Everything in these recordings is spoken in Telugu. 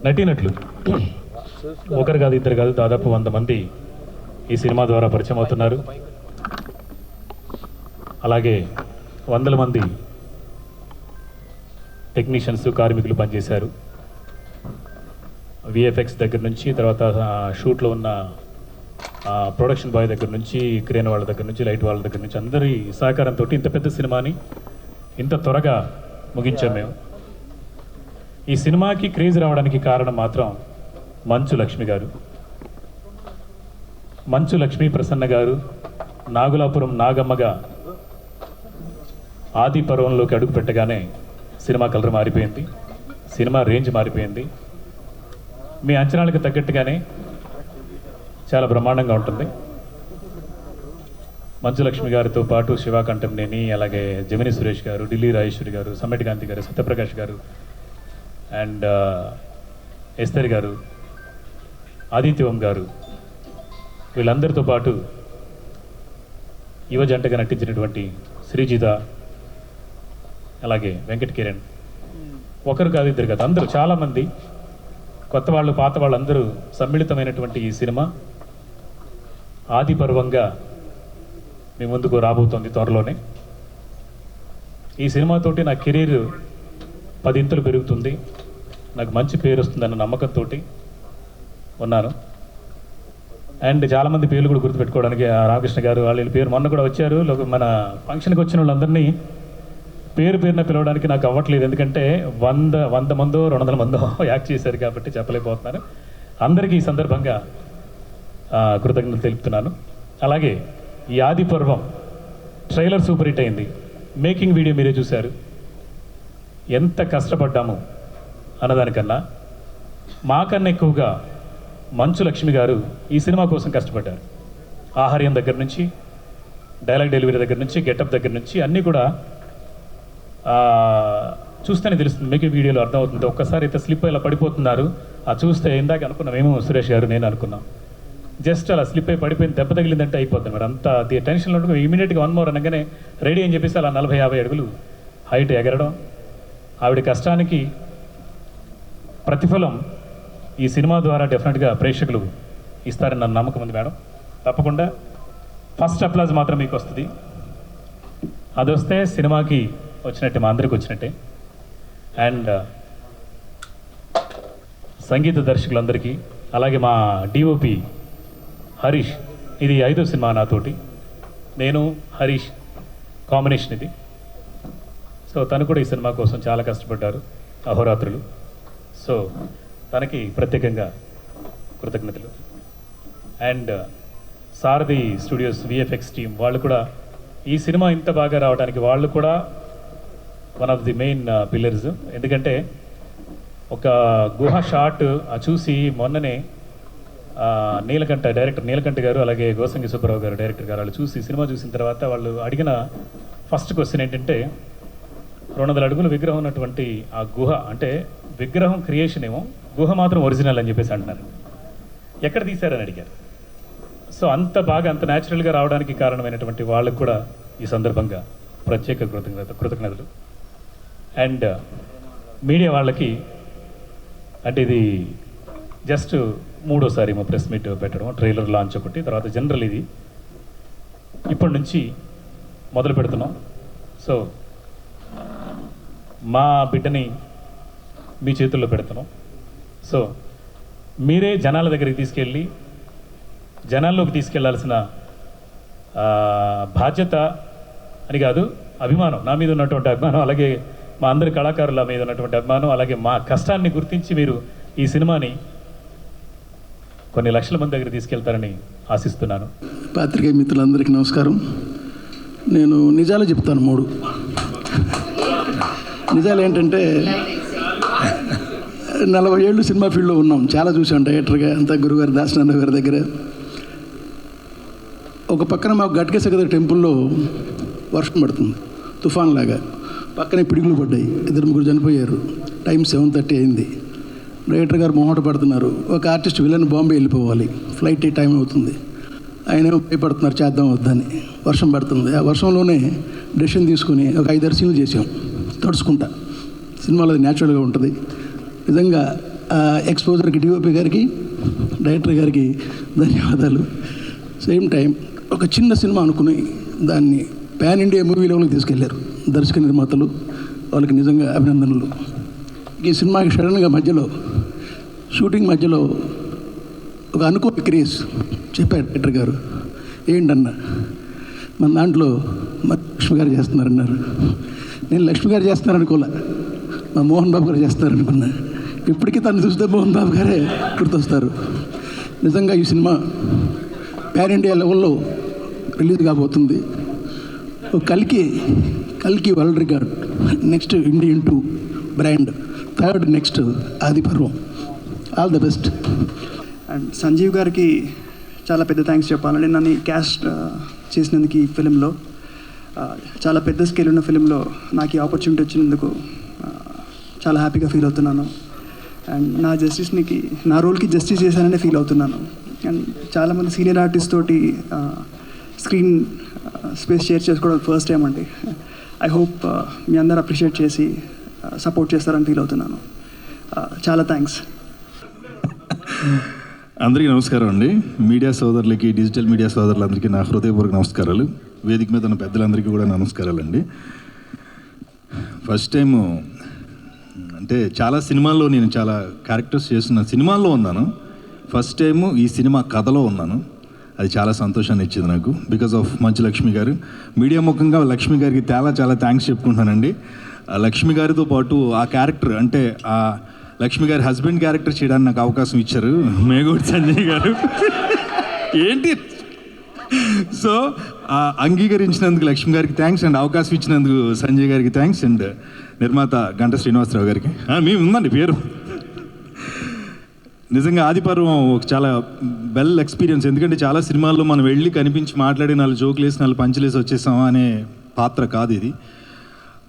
నటీనటులు ఒకరు కాదు ఇద్దరు కాదు దాదాపు 100 మంది ఈ సినిమా ద్వారా పరిచయం అవుతున్నారు. అలాగే వందల మంది టెక్నీషియన్స్ కార్మికులు పనిచేశారు. విఎఫ్ఎక్స్ దగ్గర నుంచి, తర్వాత షూట్లో ఉన్న ప్రొడక్షన్ బాయ్ దగ్గర నుంచి, క్రేన్ వాళ్ళ దగ్గర నుంచి, లైట్ వాళ్ళ దగ్గర నుంచి అందరి సహకారంతో ఇంత పెద్ద సినిమాని ఇంత త్వరగా ముగించాం మేము. ఈ సినిమాకి క్రేజ్ రావడానికి కారణం మాత్రం మంచు లక్ష్మి గారు. మంచు లక్ష్మీ ప్రసన్న గారు నాగులాపురం నాగమ్మగా ఆది పర్వంలోకి అడుగు పెట్టగానే సినిమా కలర్ మారిపోయింది, సినిమా రేంజ్ మారిపోయింది. మీ అంచనాలకు తగ్గట్టుగానే చాలా బ్రహ్మాండంగా ఉంటుంది. మంచు లక్ష్మి గారితో పాటు శివ కంఠంనేని, అలాగే జమిని సురేష్ గారు, ఢిల్లీ రాజేశ్వరి గారు, సమ్మెటి కాంతి గారు, సత్యప్రకాష్ గారు అండ్ ఎస్తర్ గారు, ఆదిత్యవం గారు, వీళ్ళందరితో పాటు యువ జంటగా నటించినటువంటి శ్రీజిత, అలాగే వెంకట్ కిరణ్, ఒకరు కాదు ఇద్దరు కాదు అందరూ చాలామంది కొత్త వాళ్ళు పాత వాళ్ళందరూ సమ్మిళితమైనటువంటి ఈ సినిమా ఆది పర్వంగా మీ ముందుకు రాబోతోంది త్వరలోనే. ఈ సినిమాతోటి నా కెరీర్ 10 ఇంతలు పెరుగుతుంది, నాకు మంచి పేరు వస్తుందన్న నమ్మకంతో ఉన్నాను. అండ్ చాలామంది పేర్లు కూడా గుర్తుపెట్టుకోవడానికి రామకృష్ణ గారు వాళ్ళ పేరు మొన్న కూడా వచ్చారు. మన ఫంక్షన్కి వచ్చిన వాళ్ళందరినీ పేరున పిలవడానికి నాకు అవ్వట్లేదు, ఎందుకంటే 100 మందో 200 మందో యాక్ట్ చేశారు కాబట్టి చెప్పలేకపోతున్నాను. అందరికీ ఈ సందర్భంగా కృతజ్ఞతలు తెలుపుతున్నాను. అలాగే ఈ ఆది పర్వం ట్రైలర్ సూపర్ హిట్ అయింది, మేకింగ్ వీడియో మీరే చూశారు. ఎంత కష్టపడ్డాము అన్నదానికన్నా మాకన్నా ఎక్కువగా మంచు లక్ష్మి గారు ఈ సినిమా కోసం కష్టపడ్డారు. ఆహార్యం దగ్గర నుంచి, డైలాగ్ డెలివరీ దగ్గర నుంచి, గెటప్ దగ్గర నుంచి అన్నీ కూడా చూస్తేనే తెలుస్తుంది, మేకింగ్ వీడియోలో అర్థమవుతుంది. ఒక్కసారి అయితే స్లిప్ ఇలా పడిపోతున్నారు, చూస్తే ఇందాక అనుకున్నాం మేము, సురేష్ గారు నేను అనుకున్నాం, జస్ట్ అలా స్లిప్ అయి పడిపోయింది, దెబ్బ తగిలిందంటే అయిపోతుంది మరి. అంత టెన్షన్లో ఉంటుంది. ఇమీడియట్గా 1 మోర్ అనగానే రెడీ అని చెప్పేసి అలా 40-50 అడుగులు హైట్ ఎగరడం. ఆవిడ కష్టానికి ప్రతిఫలం ఈ సినిమా ద్వారా డెఫినెట్గా ప్రేక్షకులు ఇస్తారని నన్ను నమ్మకం ఉంది మేడం. తప్పకుండా ఫస్ట్ అప్లాజ్ మాత్రం మీకు వస్తుంది. అది వస్తే సినిమాకి వచ్చినట్టే, మా అందరికి వచ్చినట్టే. అండ్ సంగీత దర్శకులందరికీ, అలాగే మా డిఓపి హరీష్, ఇది 5వ సినిమా నాతోటి, నేను హరీష్ కాంబినేషన్ ఇది. సో తను కూడా ఈ సినిమా కోసం చాలా కష్టపడ్డారు అహోరాత్రులు. సో తనకి ప్రత్యేకంగా కృతజ్ఞతలు. And Sarathi studios VFX team వాళ్ళు కూడా ఈ సినిమా ఇంత బాగా రావడానికి వాళ్ళు కూడా one of the main pillars. ఎందుకంటే ఒక గుహ షాట్ చూసి మొన్ననే డైరెక్టర్ నీలకంఠ గారు, అలాగే గోసంగి సుబ్బారావు గారు డైరెక్టర్ గారు వాళ్ళు చూసి సినిమా చూసిన తర్వాత వాళ్ళు అడిగిన ఫస్ట్ క్వశ్చన్ ఏంటంటే, 200 అడుగుల విగ్రహం ఉన్నటువంటి ఆ గుహ, అంటే విగ్రహం క్రియేషన్ ఏమో, గుహ మాత్రం ఒరిజినల్ అని చెప్పేసి అంటున్నారు. ఎక్కడ తీశారని అడిగారు. సో అంత బాగా అంత న్యాచురల్గా రావడానికి కారణమైనటువంటి వాళ్ళకు కూడా ఈ సందర్భంగా ప్రత్యేక కృతజ్ఞతలు. అండ్ మీడియా వాళ్ళకి, అంటే ఇది జస్ట్ 3వసారి మా ప్రెస్ మీట్ పెట్టడం, ట్రైలర్ లాంచ్ ఒకటి, తర్వాత జనరల్ ఇది ఇప్పటి నుంచి మొదలు పెడుతున్నాం. సో మా బిడ్డని మీ చేతుల్లో పెడుతున్నాం. సో మీరే జనాల దగ్గరికి తీసుకెళ్ళి జనాల్లోకి తీసుకెళ్లాల్సిన బాధ్యత అని కాదు, అభిమానం, నా మీద ఉన్నటువంటి అభిమానం, అలాగే మా అందరి కళాకారుల మీద ఉన్నటువంటి అభిమానం, అలాగే మా కష్టాన్ని గుర్తించి మీరు ఈ సినిమాని కొన్ని లక్షల మంది దగ్గర తీసుకెళ్తారని ఆశిస్తున్నాను. పాత్రికేయ మిత్రులందరికీ నమస్కారం. నేను నిజాలు చెప్తాను. 3 నిజాలు ఏంటంటే, 40 ఏళ్ళు సినిమా ఫీల్డ్లో ఉన్నాం, చాలా చూసాం డైరెక్టర్గా అంతా, గురుగారు దాసనారాయణ గారి దగ్గర. ఒక పక్కన మాకు గట్కేశ్వర టెంపుల్లో వర్షం పడుతుంది తుఫాన్ లాగా, పక్కనే పిడుగులు పడ్డాయి, 2-3 చనిపోయారు. టైం 7:30 అయింది. డైరెక్టర్ గారు మొహట పడుతున్నారు. ఒక ఆర్టిస్ట్ విలన్ బాంబే వెళ్ళిపోవాలి, ఫ్లైట్ టైం అవుతుంది, ఆయన భయపడుతున్నారు చేద్దాం వద్దని. వర్షం పడుతుంది. ఆ వర్షంలోనే డెసిషన్ తీసుకుని ఒక 5-6 సీన్లు చేసాం తడుచుకుంటా. సినిమాలో అది న్యాచురల్గా ఉంటుంది. నిజంగా ఎక్స్పోజర్కి డిఓపి గారికి డైరెక్టర్ గారికి ధన్యవాదాలు. సేమ్ టైం ఒక చిన్న సినిమా అనుకుని దాన్ని పాన్ ఇండియా మూవీ లెవెల్కి తీసుకెళ్లారు దర్శక నిర్మాతలు, వాళ్ళకి నిజంగా అభినందనలు. ఈ సినిమాకి సడన్గా మధ్యలో షూటింగ్ మధ్యలో ఒక అనుకోని క్రేజ్ చెప్పారు డైరెక్టర్ గారు. ఏంటన్నా మన దాంట్లో లక్ష్మి గారు చేస్తున్నారన్నారు. నేను లక్ష్మి గారు చేస్తున్నారనుకోలే, మా మోహన్ బాబు గారు చేస్తున్నారనుకున్నా. ఇప్పటికీ తను చూస్తే మోహన్ బాబు గారే గుర్తొస్తారు. నిజంగా ఈ సినిమా పాన్ ఇండియా లెవెల్లో రిలీజ్ కాబోతుంది. కల్కి world record, next Indian 2 brand, third next Adiparvam. All the best. And Sanjeev గారికి చాలా పెద్ద థ్యాంక్స్ చెప్పాలండి. నన్ను క్యాస్ట్ చేసినందుకు ఈ ఫిలింలో, చాలా పెద్ద స్కేల్ ఉన్న ఫిలింలో నాకు ఈ ఆపర్చునిటీ వచ్చినందుకు చాలా హ్యాపీగా ఫీల్ అవుతున్నాను. అండ్ నా రోల్కి జస్టిస్ చేశాననే ఫీల్ అవుతున్నాను. అండ్ చాలామంది సీనియర్ ఆర్టిస్ట్ తోటి స్క్రీన్ స్పేస్ షేర్ చేసుకోవడం ఫస్ట్ టైం అండి. ఐ హోప్ మీ అందరు అప్రిషియేట్ చేసి సపోర్ట్ చేస్తారని ఫీల్ అవుతున్నాను. చాలా థ్యాంక్స్. అందరికీ నమస్కారం అండి. మీడియా సోదరులకి, డిజిటల్ మీడియా సోదరులందరికీ నా హృదయపూర్వక నమస్కారాలు. వేదిక మీద ఉన్న పెద్దలందరికీ కూడా నమస్కారాలండి. ఫస్ట్ టైము అంటే చాలా సినిమాల్లో నేను చాలా క్యారెక్టర్స్ చేసిన సినిమాల్లో ఉన్నాను. ఫస్ట్ టైము ఈ సినిమా కథలో ఉన్నాను. అది చాలా సంతోషాన్ని ఇచ్చింది నాకు, బికాజ్ ఆఫ్ మంచు లక్ష్మి గారు. మీడియా ముఖంగా లక్ష్మి గారికి చాలా థ్యాంక్స్ చెప్పుకుంటున్నానండి. లక్ష్మి గారితో పాటు ఆ క్యారెక్టర్ అంటే ఆ లక్ష్మి గారి హస్బెండ్ క్యారెక్టర్ చేయడానికి నాకు అవకాశం ఇచ్చారు మేగోడి సంజయ్ గారు. ఏంటి సో అంగీకరించినందుకు లక్ష్మి గారికి థ్యాంక్స్, అండ్ అవకాశం ఇచ్చినందుకు సంజయ్ గారికి థ్యాంక్స్, అండ్ నిర్మాత గంట శ్రీనివాసరావు గారికి మేము ఉందండి పేరు. నిజంగా ఆదిపర్వం ఒక చాలా వెల్ ఎక్స్పీరియన్స్. ఎందుకంటే చాలా సినిమాల్లో మనం వెళ్ళి కనిపించి మాట్లాడి 4 జోకులు వేసి 4 పంచులేసి వచ్చేసామా అనే పాత్ర కాదు ఇది.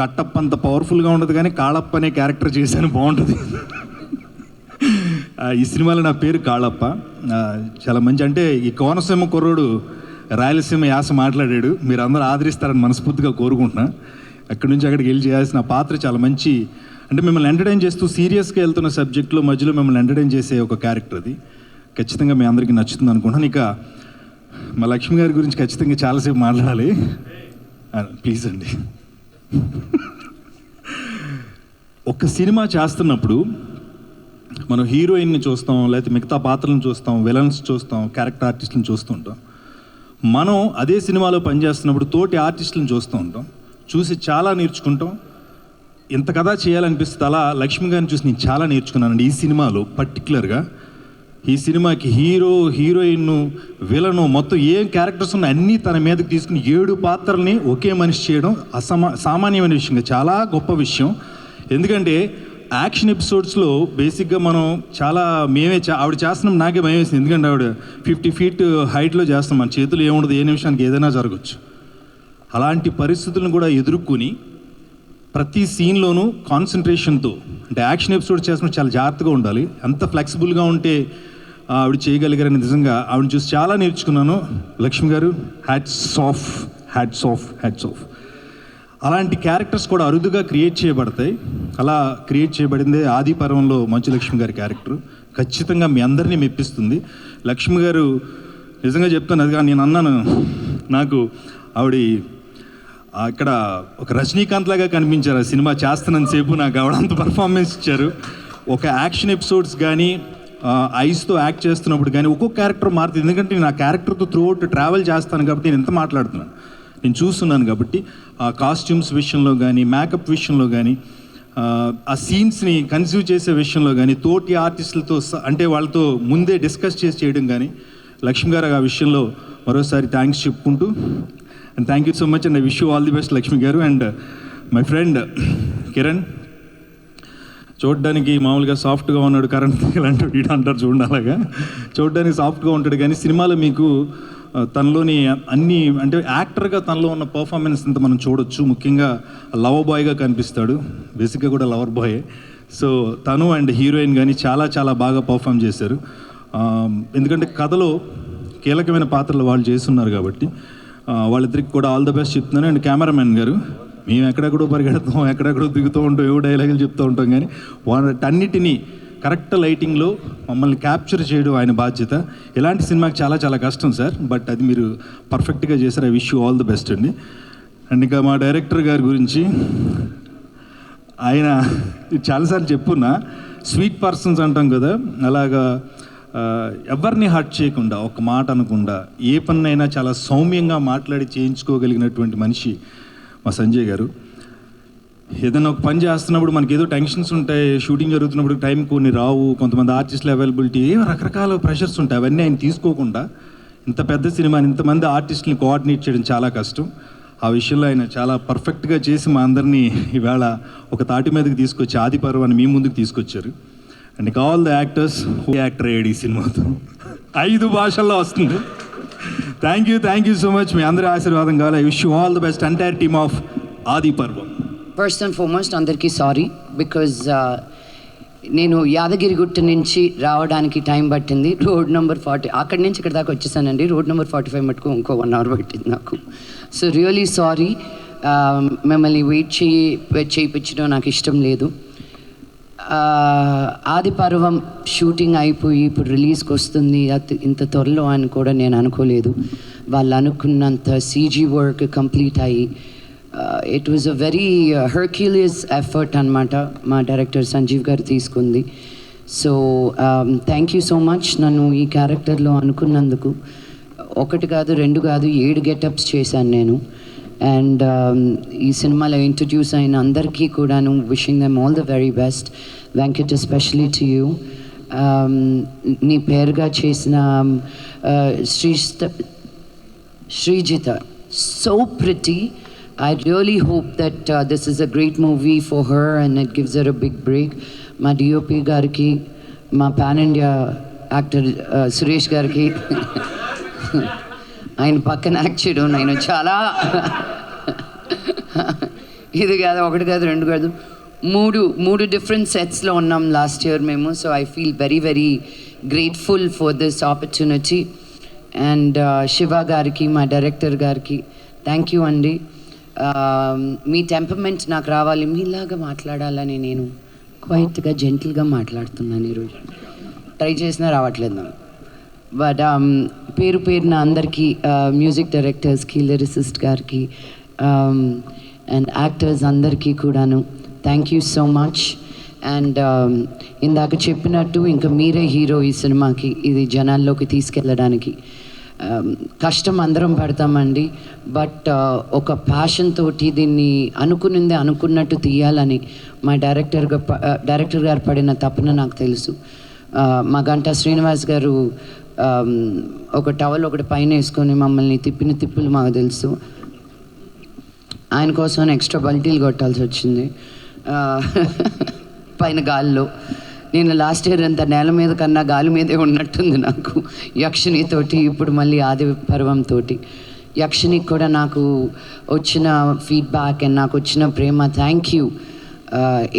కట్టప్ప అంత పవర్ఫుల్గా ఉండదు, కానీ కాళప్ప అనే క్యారెక్టర్ చేశాను బాగుంటుంది. ఈ సినిమాలో నా పేరు కాళప్ప. చాలా మంచి, అంటే ఈ కోనసీమ కుర్రోడు రాయలసీమ యాస మాట్లాడాడు. మీరు అందరూ ఆదరిస్తారని మనస్ఫూర్తిగా కోరుకుంటున్నా. అక్కడి నుంచి అక్కడికి వెళ్ళి చేయాల్సిన పాత్ర చాలా మంచి, అంటే మిమ్మల్ని ఎంటర్టైన్ చేస్తూ సీరియస్గా వెళ్తున్న సబ్జెక్ట్లో మధ్యలో మిమ్మల్ని ఎంటర్టైన్ చేసే ఒక క్యారెక్టర్ అది. ఖచ్చితంగా మీ అందరికీ నచ్చుతుంది అనుకుంటున్నాను. ఇక మా లక్ష్మి గారి గురించి ఖచ్చితంగా చాలాసేపు మాట్లాడాలి, ప్లీజ్ అండి. ఒక సినిమా చేస్తున్నప్పుడు మనం హీరోయిన్ని చూస్తాం, లేకపోతే మిగతా పాత్రలను చూస్తాం, విలన్స్ చూస్తాం, క్యారెక్టర్ ఆర్టిస్టులను చూస్తూ ఉంటాం. మనం అదే సినిమాలో పనిచేస్తున్నప్పుడు తోటి ఆర్టిస్టులను చూస్తూ ఉంటాం, చూసి చాలా నేర్చుకుంటాం. ఇంత కథ చేయాలనిపిస్తుంది. అలా లక్ష్మి గారిని చూసి నేను చాలా నేర్చుకున్నానండి ఈ సినిమాలో. పర్టికులర్గా ఈ సినిమాకి హీరో, హీరోయిన్, విలను మొత్తం ఏం క్యారెక్టర్స్ ఉన్నాయి అన్నీ తన మీదకి తీసుకుని 7 పాత్రల్ని ఒకే మనిషి చేయడం సామాన్యమైన విషయంగా చాలా గొప్ప విషయం. ఎందుకంటే యాక్షన్ ఎపిసోడ్స్లో బేసిక్గా మనం చాలా ఆవిడ చేస్తున్నాం, నాకే భయం వేసింది. ఎందుకంటే ఆవిడ 50 feet హైట్లో చేస్తాం, మన చేతులు ఏముండదు, ఏ నిమిషానికి ఏదైనా జరగచ్చు. అలాంటి పరిస్థితులను కూడా ఎదుర్కొని ప్రతి సీన్లోనూ కాన్సన్ట్రేషన్తో, అంటే యాక్షన్ ఎపిసోడ్ చేస్తున్నప్పుడు చాలా జాగ్రత్తగా ఉండాలి. అంత ఫ్లెక్సిబుల్గా ఉంటే ఆవిడ చేయగలిగారని నిజంగా ఆవిడని చూసి చాలా నేర్చుకున్నాను. లక్ష్మి గారు హ్యాట్స్ ఆఫ్. అలాంటి క్యారెక్టర్స్ కూడా అరుదుగా క్రియేట్ చేయబడతాయి. అలా క్రియేట్ చేయబడిందే ఆదిపర్వంలో మంచు లక్ష్మి గారి క్యారెక్టర్. ఖచ్చితంగా మీ అందరినీ మెప్పిస్తుంది. లక్ష్మి గారు నిజంగా చెప్తాను, అదిగా నేను అన్నాను, నాకు ఆవిడ ఇక్కడ ఒక రజనీకాంత్ లాగా కనిపించారు. ఆ సినిమా చేస్తున్నంతసేపు నాకు ఆవిడ అంత పర్ఫార్మెన్స్ ఇచ్చారు. ఒక యాక్షన్ ఎపిసోడ్స్ కానీ ఐస్తో యాక్ట్ చేస్తున్నప్పుడు కానీ ఒక్కొక్క క్యారెక్టర్ మారుతుంది. ఎందుకంటే నేను ఆ క్యారెక్టర్తో త్రూఅవుట్ ట్రావెల్ చేస్తాను కాబట్టి నేను ఎంత మాట్లాడుతున్నాను, నేను చూస్తున్నాను కాబట్టి. ఆ కాస్ట్యూమ్స్ విషయంలో కానీ, మేకప్ విషయంలో కానీ, ఆ సీన్స్ని కన్సీవ్ చేసే విషయంలో కానీ, తోటి ఆర్టిస్టులతో అంటే వాళ్ళతో ముందే డిస్కస్ చేసి చేయడం కానీ, లక్ష్మి గారు ఆ విషయంలో మరోసారి థ్యాంక్స్ చెప్పుకుంటూ, and thank you so much, and I wish you all the best Lakshmi గారు. అండ్ మై ఫ్రెండ్ కిరణ్ చూడడానికి మామూలుగా సాఫ్ట్గా ఉన్నాడు, కరెంట్ ఇలాంటి వీడు అంటారు చూడండి, అలాగా చూడడానికి సాఫ్ట్గా ఉంటాడు. కానీ సినిమాలో మీకు తనలోని అన్ని, అంటే యాక్టర్గా తనలో ఉన్న పర్ఫార్మెన్స్ అంతా మనం చూడొచ్చు. ముఖ్యంగా లవర్ బాయ్గా కనిపిస్తాడు, బేసిక్గా కూడా లవర్ బాయే. సో తను అండ్ హీరోయిన్ కానీ చాలా బాగా పర్ఫామ్ చేశారు. ఎందుకంటే కథలో కీలకమైన పాత్రలు వాళ్ళు చేస్తున్నారు కాబట్టి వాళ్ళిద్దరికి కూడా ఆల్ ద బెస్ట్ చెప్తున్నాను. అండ్ కెమెరామెన్ గారు, మేము ఎక్కడెక్కడో పరిగెడతాం, ఎక్కడెక్కడో దిగుతూ ఉంటాం, ఏవో డైలాగులు చెప్తూ ఉంటాం, కానీ వాటన్నిటినీ కరెక్ట్ లైటింగ్లో మమ్మల్ని క్యాప్చర్ చేయడం ఆయన బాధ్యత. ఇలాంటి సినిమాకి చాలా చాలా కష్టం సార్, బట్ అది మీరు పర్ఫెక్ట్గా చేశారు. I wish you all the best అండి. అండ్ ఇంకా మా డైరెక్టర్ గారి గురించి, ఆయన చాలాసార్లు చెప్పున్నా, స్వీట్ పర్సన్స్ అంటాం కదా, అలాగా ఎవరిని హర్ట్ చేయకుండా, ఒక మాట అనకుండా, ఏ పన్నైనా చాలా సౌమ్యంగా మాట్లాడి చేయించుకోగలిగినటువంటి మనిషి మా సంజయ్ గారు. ఏదైనా ఒక పని చేస్తున్నప్పుడు మనకి ఏదో టెన్షన్స్ ఉంటాయి, షూటింగ్ జరుగుతున్నప్పుడు టైం కొన్ని రావు, కొంతమంది ఆర్టిస్టుల అవైలబిలిటీ, రకరకాల ప్రెషర్స్ ఉంటాయి. అవన్నీ ఆయన తీసుకోకుండా ఇంత పెద్ద సినిమాని ఇంతమంది ఆర్టిస్టుని కోఆర్డినేట్ చేయడం చాలా కష్టం. ఆ విషయంలో ఆయన చాలా పర్ఫెక్ట్గా చేసి మా అందరినీ ఈవేళ ఒక తాటి మీదకి తీసుకొచ్చి ఆది పర్వాన్ని మీ ముందుకు తీసుకొచ్చారు. And all the actors, actor అయ్యాడు ఈ సినిమాతో, 5 భాషల్లో వస్తుంది. Thank you so much. మీ అందరి ఆశీర్వాదం కావాలి. I wish you all the best, entire team of Aadi Parvam. First and foremost అందరికీ సారీ, బికాజ్ నేను యాదగిరిగుట్ట నుంచి రావడానికి టైం పట్టింది. రోడ్ నెంబర్ 40, అక్కడి నుంచి ఇక్కడ దాకా వచ్చేసానండి. రోడ్ నెంబర్ 45 మటుకు ఇంకో 1 hour పట్టింది నాకు. So really sorry. మిమ్మల్ని వెయిట్ చేయించడం నాకు ఇష్టం లేదు. ఆది పర్వం షూటింగ్ అయిపోయి ఇప్పుడు రిలీజ్కి వస్తుంది ఇంత త్వరలో అని కూడా నేను అనుకోలేదు. వాళ్ళు అనుకున్నంత సీజీ వర్క్ కంప్లీట్ అయ్యి it was a very herculean effort అనమాట మా డైరెక్టర్ సంజీవ్ గారు తీసుకుంది. So thank you so much నన్ను ఈ క్యారెక్టర్లో అనుకున్నందుకు. 1 కాదు 2 కాదు 7 గెటప్స్ చేశాను నేను. అండ్ ఈ సినిమాలో ఇంట్రడ్యూస్ అయిన అందరికీ కూడాను wishing them all the very best. Venkat especially to you. నీ పేరుగా చేసిన Srijita, so pretty. I really hope that this is a great movie for her and it gives her a big break. Ma DOP gariki, ma pan India actor Suresh gariki, ఆయన పక్కన యాక్ట్ చేయడం నేను చాలా ఇది కాదు 1 కాదు 2 కాదు 3 డిఫరెంట్ సెట్స్లో ఉన్నాం లాస్ట్ ఇయర్ మేము. So I feel very very grateful for this opportunity. And Shiva గారికి, మా డైరెక్టర్ గారికి థ్యాంక్ యూ అండి. మీ టెంపర్మెంట్ నాకు రావాలి, మీలాగా మాట్లాడాలని నేను క్వైట్గా జెంటిల్గా మాట్లాడుతున్నాను ఈరోజు. ట్రై చేసినా రావట్లేదు నాకు. బట్ పేరున అందరికీ, మ్యూజిక్ డైరెక్టర్స్కి, లిరిసిస్ట్ గారికి అండ్ యాక్టర్స్ అందరికీ కూడాను thank you so much. And ఇందాక చెప్పినట్టు ఇంకా మీరే హీరో ఈ సినిమాకి, ఇది జనాల్లోకి తీసుకెళ్ళడానికి. కష్టం అందరం పడతామండి, బట్ ఒక ప్యాషన్ తోటి దీన్ని అనుకున్నది అనుకున్నట్టు తీయాలని మా డైరెక్టర్ గారు పడిన తపన నాకు తెలుసు. మా గంటా శ్రీనివాస్ గారు ఒక టవల్ ఒకటి పైన వేసుకొని మమ్మల్ని తిప్పిన తిప్పులు మాకు తెలుసు. ఆయన కోసం ఎక్స్ట్రా బల్టీలు కొట్టాల్సి వచ్చింది పైన గాల్లో. నేను లాస్ట్ ఇయర్ అంతా నేల మీద కన్నా గాలి మీదే ఉన్నట్టుంది నాకు యక్షినితోటి, ఇప్పుడు మళ్ళీ ఆది పర్వంతో. యక్షినికి కూడా నాకు వచ్చిన ఫీడ్బ్యాక్ అండ్ నాకు వచ్చిన ప్రేమ, థ్యాంక్ యూ.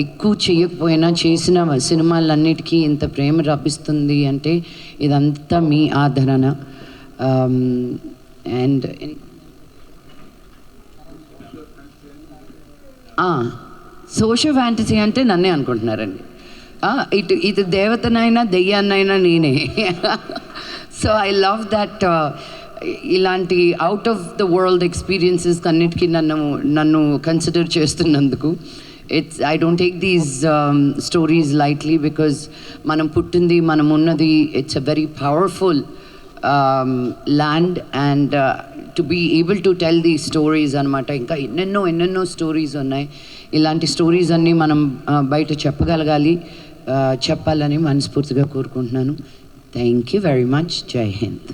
ఎక్కువ చేయకపోయినా చేసిన సినిమాలన్నిటికీ ఇంత ప్రేమ లభిస్తుంది అంటే ఇదంతా మీ ఆదరణ. అండ్ సోషల్ ఫ్యాంటసీ అంటే నన్నే అనుకుంటున్నారండి. ఇది దేవతనైనా దెయ్యాన్నైనా నేనే. So I love that. ఇలాంటి out of the world experiences అన్నిటికీ నన్ను కన్సిడర్ చేస్తున్నందుకు. I don't take these stories lightly, because మనం పుట్టింది, మనం ఉన్నది, it's a very powerful land and to be able to tell the stories అనమాట. ఇంకా ఎన్నెన్నో స్టోరీస్ ఉన్నాయి. ఇలాంటి స్టోరీస్ అన్నీ మనం బయట చెప్పగలగాలి, చెప్పాలని మనస్ఫూర్తిగా కోరుకుంటున్నాను. Thank you very much. జై హింద్.